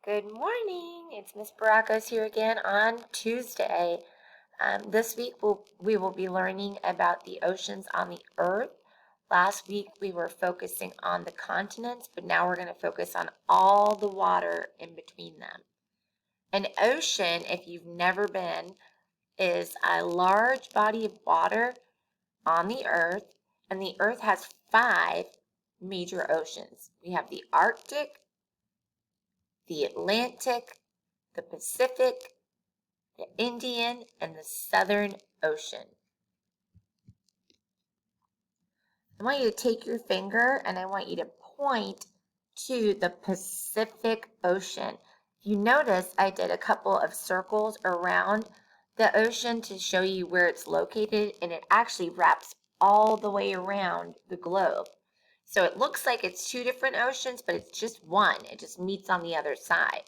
Good morning. It's Miss Baracos here again on Tuesday. This week we will be learning about the oceans on the earth. Last week we were focusing on the continents, but now we're going to focus on all the water in between them. An ocean, if you've never been, is a large body of water on the earth, and the earth has 5 major oceans. We have the Arctic, the Atlantic, the Pacific, the Indian, and the Southern Ocean. I want you to take your finger and I want you to point to the Pacific Ocean. You notice I did a couple of circles around the ocean to show you where it's located, and it actually wraps all the way around the globe. So it looks like it's 2 different oceans, but it's just one. It just meets on the other side.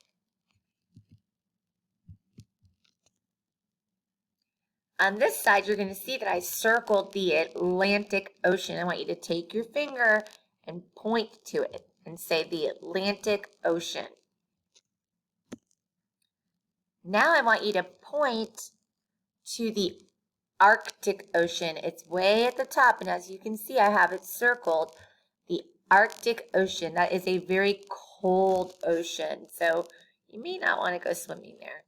On this side, you're going to see that I circled the Atlantic Ocean. I want you to take your finger and point to it and say the Atlantic Ocean. Now I want you to point to the Arctic Ocean. It's way at the top, and as you can see, I have it circled. The Arctic Ocean. That is a very cold ocean, so you may not want to go swimming there.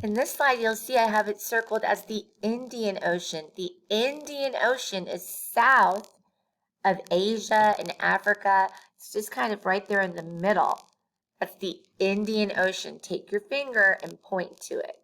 In this slide, you'll see I have it circled as the Indian Ocean. The Indian Ocean is south of Asia and Africa. It's just kind of right there in the middle. That's the Indian Ocean. Take your finger and point to it.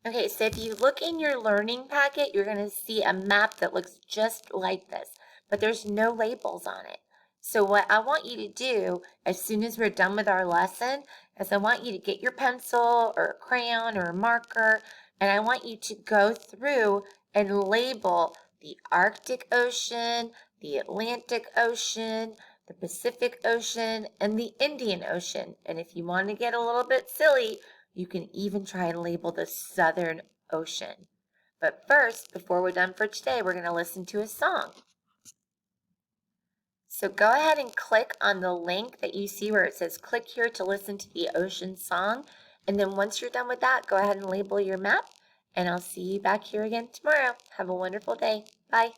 Okay, so if you look in your learning packet, you're going to see a map that looks just like this, but there's no labels on it. So what I want you to do as soon as we're done with our lesson is I want you to get your pencil or a crayon or a marker, and I want you to go through and label the Arctic Ocean, the Atlantic Ocean, the Pacific Ocean, and the Indian Ocean. And if you want to get a little bit silly, you can even try and label the Southern Ocean. But first, before we're done for today, we're going to listen to a song. So go ahead and click on the link that you see where it says click here to listen to the ocean song. And then once you're done with that, go ahead and label your map. And I'll see you back here again tomorrow. Have a wonderful day. Bye.